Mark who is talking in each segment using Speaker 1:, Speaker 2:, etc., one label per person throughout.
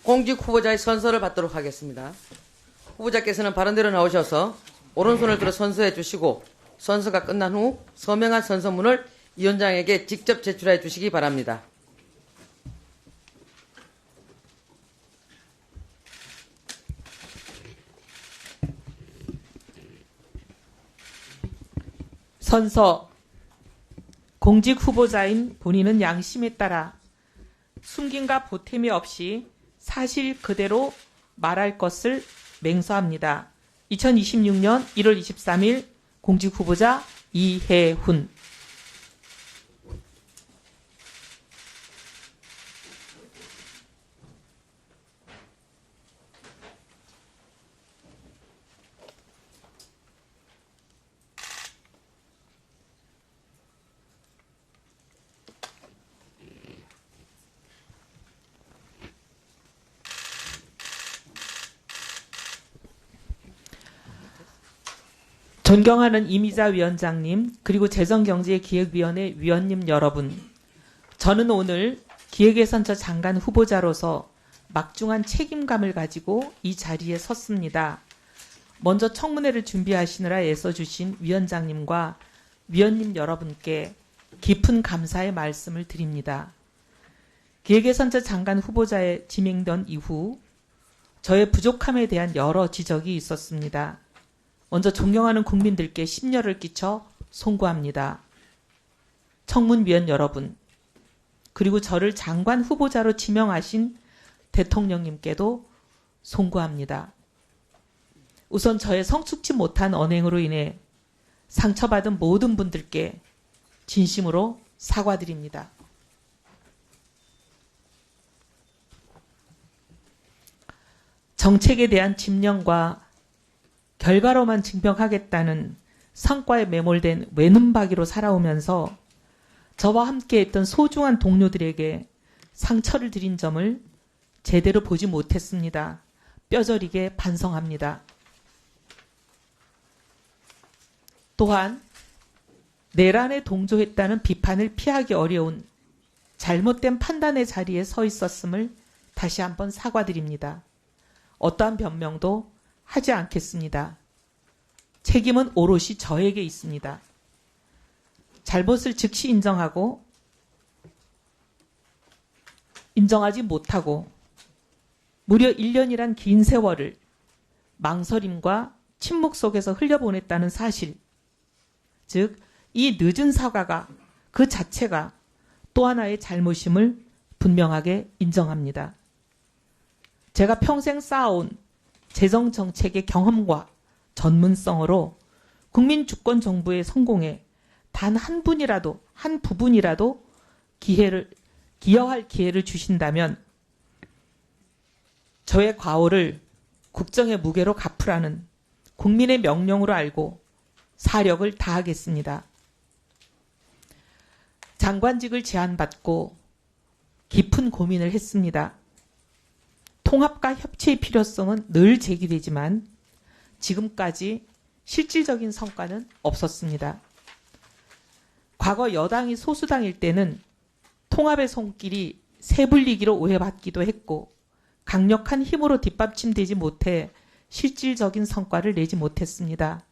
Speaker 1: 공직 후보자의 선서를 받도록 하겠습니다. 후보자께서는 발언대로 나오셔서 오른손을 들어 선서해 주시고 선서가 끝난 후 서명한 선서문을 위원장에게 직접 제출해 주시기 바랍니다.
Speaker 2: 선서. 공직 후보자인 본인은 양심에 따라 숨김과 보탬이 없이 사실 그대로 말할 것을 맹서합니다. 2026년 1월 23일 공직 후보자 이혜훈. 존경하는 이미자 위원장님, 그리고 재정경제기획위원회 위원님 여러분, 저는 오늘 기획예산처 장관 후보자로서 막중한 책임감을 가지고 이 자리에 섰습니다. 먼저 청문회를 준비하시느라 애써주신 위원장님과 위원님 여러분께 깊은 감사의 말씀을 드립니다. 기획예산처 장관 후보자에 지명된 이후 저의 부족함에 대한 여러 지적이 있었습니다. 먼저 존경하는 국민들께 심려를 끼쳐 송구합니다. 청문위원 여러분, 그리고 저를 장관 후보자로 지명하신 대통령님께도 송구합니다. 우선 저의 성숙지 못한 언행으로 인해 상처받은 모든 분들께 진심으로 사과드립니다. 정책에 대한 집념과 결과로만 증명하겠다는 성과에 매몰된 외눈박이로 살아오면서 저와 함께했던 소중한 동료들에게 상처를 드린 점을 제대로 보지 못했습니다. 뼈저리게 반성합니다. 또한 내란에 동조했다는 비판을 피하기 어려운 잘못된 판단의 자리에 서 있었음을 다시 한번 사과드립니다. 어떠한 변명도 하지 않겠습니다. 책임은 오롯이 저에게 있습니다. 잘못을 즉시 인정하지 못하고 무려 1년이란 긴 세월을 망설임과 침묵 속에서 흘려보냈다는 사실, 즉 이 늦은 사과가 그 자체가 또 하나의 잘못임을 분명하게 인정합니다. 제가 평생 쌓아온 재정정책의 경험과 전문성으로 국민주권정부의 성공에 단 한 부분이라도 기여할 기회를 주신다면 저의 과오를 국정의 무게로 갚으라는 국민의 명령으로 알고 사력을 다하겠습니다. 장관직을 제안받고 깊은 고민을 했습니다. 통합과 협치의 필요성은 늘 제기되지만 지금까지 실질적인 성과는 없었습니다. 과거 여당이 소수당일 때는 통합의 손길이 세불리기로 오해받기도 했고 강력한 힘으로 뒷받침되지 못해 실질적인 성과를 내지 못했습니다.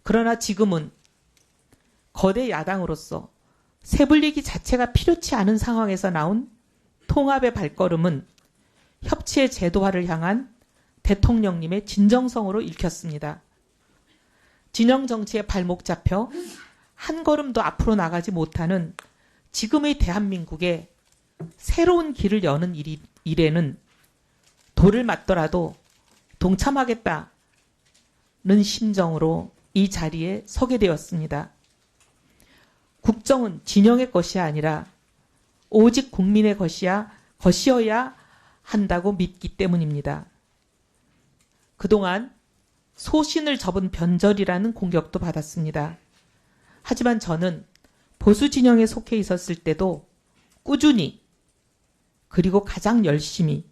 Speaker 2: 그러나 지금은 거대 야당으로서 세불리기 자체가 필요치 않은 상황에서 나온 통합의 발걸음은 협치의 제도화를 향한 대통령님의 진정성으로 읽혔습니다. 진영 정치에 발목 잡혀 한 걸음도 앞으로 나가지 못하는 지금의 대한민국에 새로운 길을 여는 일에는 돌을 맞더라도 동참하겠다는 심정으로 이 자리에 서게 되었습니다. 국정은 진영의 것이 아니라 오직 국민의 것이어야 한다고 믿기 때문입니다. 그동안 소신을 접은 변절이라는 공격도 받았습니다. 하지만 저는 보수 진영에 속해 있었을 때도 꾸준히 그리고 가장 열심히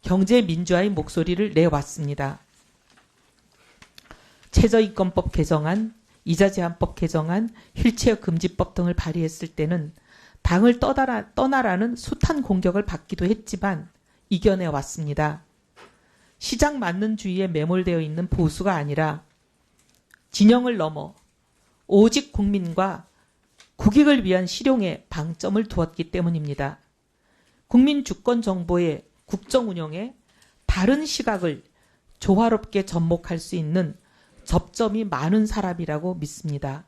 Speaker 2: 경제민주화의 목소리를 내왔습니다. 최저임금법 개정안, 이자제한법 개정안, 휠체어 금지법 등을 발의했을 때는 당을 떠나라는 숱한 공격을 받기도 했지만 이겨내 왔습니다. 시장 맞는주의에 매몰되어 있는 보수가 아니라 진영을 넘어 오직 국민과 국익을 위한 실용에 방점을 두었기 때문입니다. 국민 주권 정보의 국정 운영에 다른 시각을 조화롭게 접목할 수 있는 접점이 많은 사람이라고 믿습니다.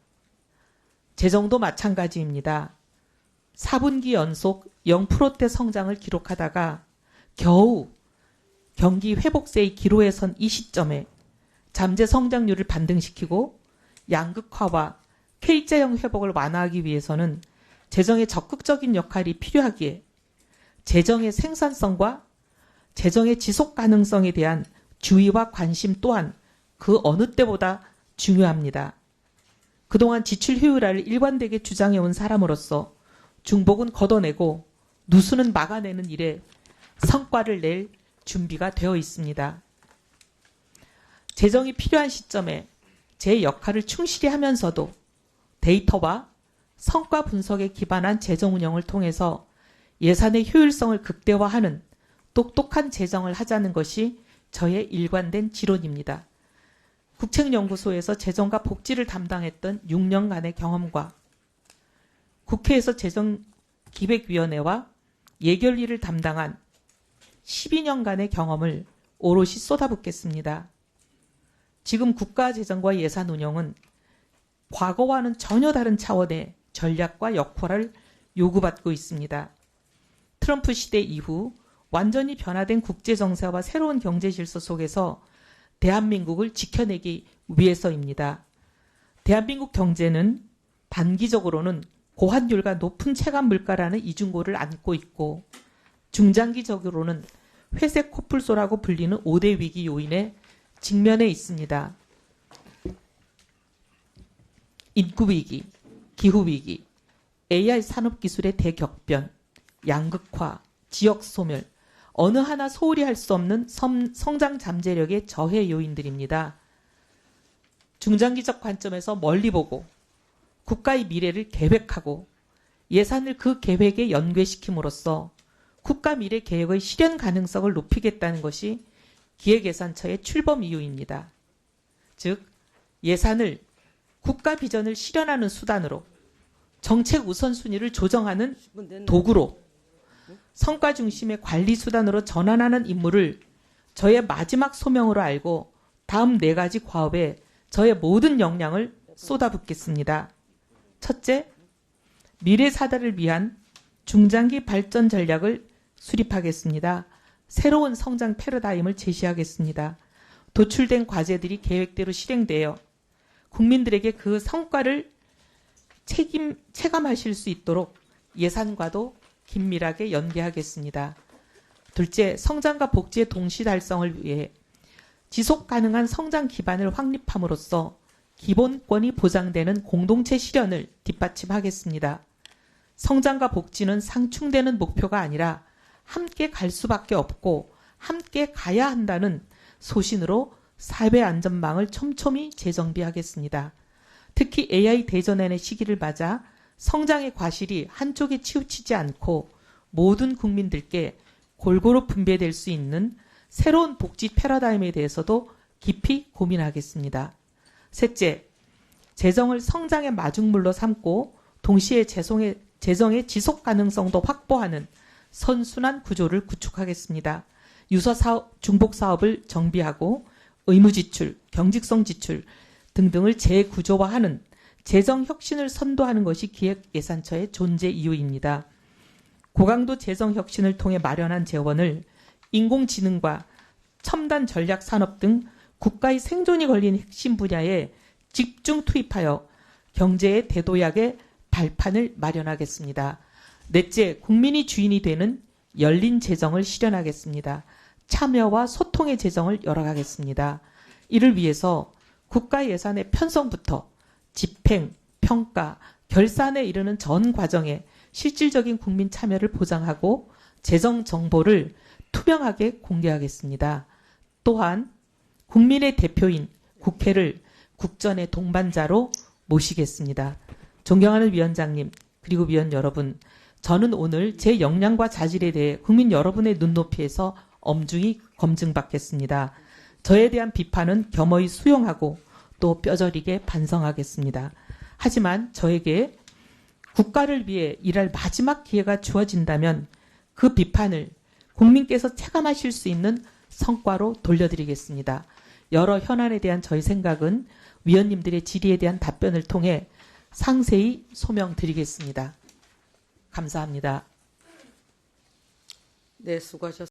Speaker 2: 재정도 마찬가지입니다. 4분기 연속 0%대 성장을 기록하다가 겨우 경기 회복세의 기로에 선 이 시점에 잠재 성장률을 반등시키고 양극화와 K자형 회복을 완화하기 위해서는 재정의 적극적인 역할이 필요하기에 재정의 생산성과 재정의 지속 가능성에 대한 주의와 관심 또한 그 어느 때보다 중요합니다. 그동안 지출 효율화를 일관되게 주장해온 사람으로서 중복은 걷어내고 누수는 막아내는 일에 성과를 낼 준비가 되어 있습니다. 재정이 필요한 시점에 제 역할을 충실히 하면서도 데이터와 성과 분석에 기반한 재정 운영을 통해서 예산의 효율성을 극대화하는 똑똑한 재정을 하자는 것이 저의 일관된 지론입니다. 국책연구소에서 재정과 복지를 담당했던 6년간의 경험과 국회에서 재정기획위원회와 예결위를 담당한 12년간의 경험을 오롯이 쏟아붓겠습니다. 지금 국가재정과 예산 운영은 과거와는 전혀 다른 차원의 전략과 역할을 요구받고 있습니다. 트럼프 시대 이후 완전히 변화된 국제정세와 새로운 경제질서 속에서 대한민국을 지켜내기 위해서입니다. 대한민국 경제는 단기적으로는 고환율과 높은 체감 물가라는 이중고를 안고 있고 중장기적으로는 회색 코뿔소라고 불리는 5대 위기 요인에 직면해 있습니다. 인구위기, 기후위기, AI 산업기술의 대격변, 양극화, 지역소멸, 어느 하나 소홀히 할 수 없는 성장 잠재력의 저해 요인들입니다. 중장기적 관점에서 멀리 보고 국가의 미래를 계획하고 예산을 그 계획에 연계시킴으로써 국가 미래 계획의 실현 가능성을 높이겠다는 것이 기획예산처의 출범 이유입니다. 즉 예산을 국가 비전을 실현하는 수단으로 정책 우선순위를 조정하는 도구로 성과 중심의 관리 수단으로 전환하는 임무를 저의 마지막 소명으로 알고 다음 4가지 과업에 저의 모든 역량을 쏟아붓겠습니다. 첫째, 미래 사대를 위한 중장기 발전 전략을 수립하겠습니다. 새로운 성장 패러다임을 제시하겠습니다. 도출된 과제들이 계획대로 실행되어 국민들에게 그 성과를 체감하실 수 있도록 예산과도 긴밀하게 연계하겠습니다. 둘째, 성장과 복지의 동시 달성을 위해 지속 가능한 성장 기반을 확립함으로써 기본권이 보장되는 공동체 실현을 뒷받침하겠습니다. 성장과 복지는 상충되는 목표가 아니라 함께 갈 수밖에 없고 함께 가야 한다는 소신으로 사회 안전망을 촘촘히 재정비하겠습니다. 특히 AI 대전환의 시기를 맞아 성장의 과실이 한쪽에 치우치지 않고 모든 국민들께 골고루 분배될 수 있는 새로운 복지 패러다임에 대해서도 깊이 고민하겠습니다. 셋째, 재정을 성장의 마중물로 삼고 동시에 재정의 지속 가능성도 확보하는 선순환 구조를 구축하겠습니다. 유사 사업, 중복 사업을 정비하고 의무 지출, 경직성 지출 등등을 재구조화하는 재정 혁신을 선도하는 것이 기획예산처의 존재 이유입니다. 고강도 재정 혁신을 통해 마련한 재원을 인공지능과 첨단 전략 산업 등 국가의 생존이 걸린 핵심 분야에 집중 투입하여 경제의 대도약의 발판을 마련하겠습니다. 넷째, 국민이 주인이 되는 열린 재정을 실현하겠습니다. 참여와 소통의 재정을 열어가겠습니다. 이를 위해서 국가 예산의 편성부터 집행, 평가, 결산에 이르는 전 과정에 실질적인 국민 참여를 보장하고 재정 정보를 투명하게 공개하겠습니다. 또한 국민의 대표인 국회를 국전의 동반자로 모시겠습니다. 존경하는 위원장님 그리고 위원 여러분, 저는 오늘 제 역량과 자질에 대해 국민 여러분의 눈높이에서 엄중히 검증받겠습니다. 저에 대한 비판은 겸허히 수용하고 또 뼈저리게 반성하겠습니다. 하지만 저에게 국가를 위해 일할 마지막 기회가 주어진다면 그 비판을 국민께서 체감하실 수 있는 성과로 돌려드리겠습니다. 여러 현안에 대한 저희 생각은 위원님들의 질의에 대한 답변을 통해 상세히 소명드리겠습니다. 감사합니다.
Speaker 1: 네, 수고하셨습니다.